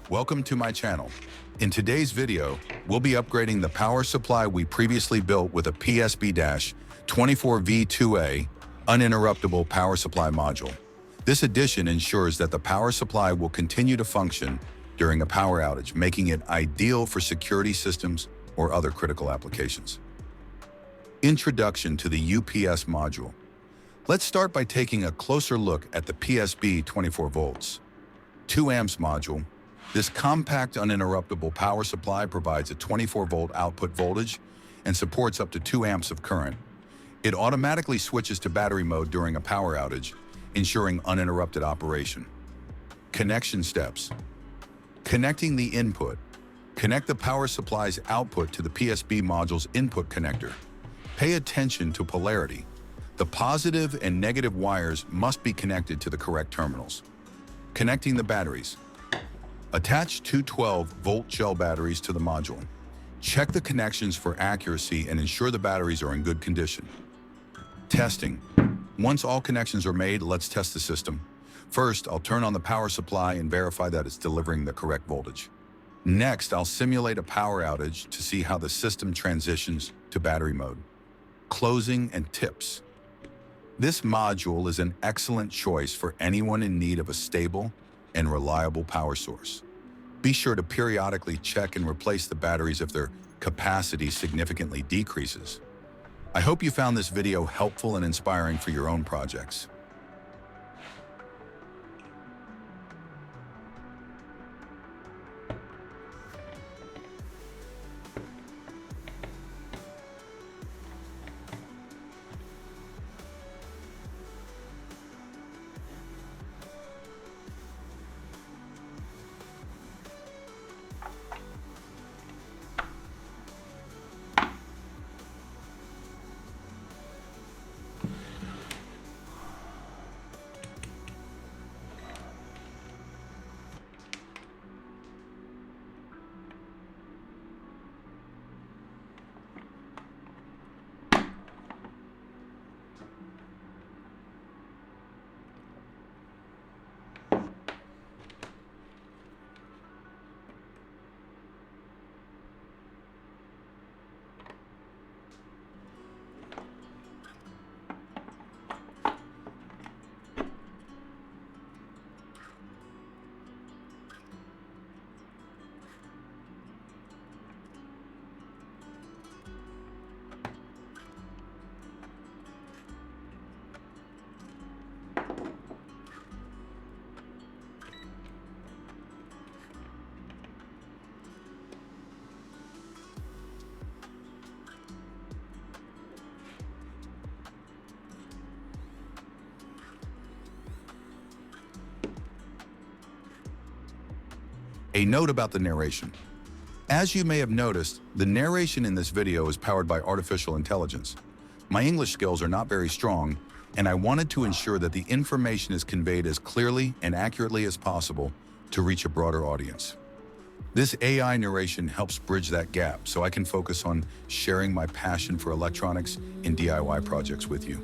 Welcome to my channel. In today's video, we'll be upgrading the power supply we previously built with a PSB-24V2A Uninterruptible power supply module. This addition ensures that the power supply will continue to function during a power outage, making it ideal for security systems or other critical applications. Introduction to the UPS module. Let's start by taking a closer look at the PSB 24 volts, 2 amps module. This compact uninterruptible power supply provides a 24-volt output voltage and supports up to 2 amps of current. It automatically switches to battery mode during a power outage, ensuring uninterrupted operation. Connection steps. Connecting the input. Connect the power supply's output to the PSB module's input connector. Pay attention to polarity. The positive and negative wires must be connected to the correct terminals. Connecting the batteries. Attach two 12-volt gel batteries to the module. Check the connections for accuracy and ensure the batteries are in good condition. Testing. Once all connections are made, let's test the system. First, I'll turn on the power supply and verify that it's delivering the correct voltage. Next, I'll simulate a power outage to see how the system transitions to battery mode. Closing and tips. This module is an excellent choice for anyone in need of a stable and reliable power source. Be sure to periodically check and replace the batteries if their capacity significantly decreases. I hope you found this video helpful and inspiring for your own projects. A note about the narration. As you may have noticed, the narration in this video is powered by artificial intelligence. My English skills are not very strong, and I wanted to ensure that the information is conveyed as clearly and accurately as possible to reach a broader audience. This AI narration helps bridge that gap so I can focus on sharing my passion for electronics and DIY projects with you.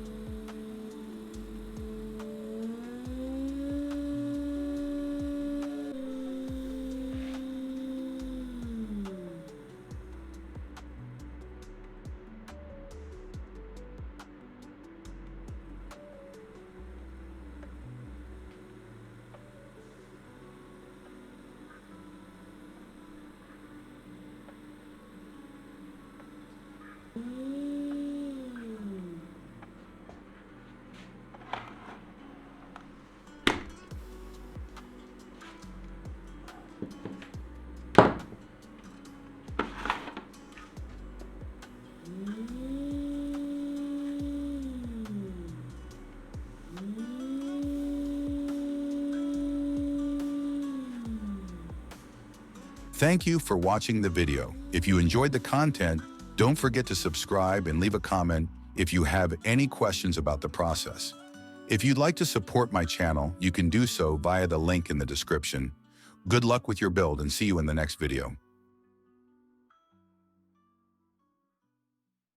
Thank you for watching the video. If you enjoyed the content, don't forget to subscribe and leave a comment if you have any questions about the process. If you'd like to support my channel, you can do so via the link in the description. Good luck with your build and see you in the next video.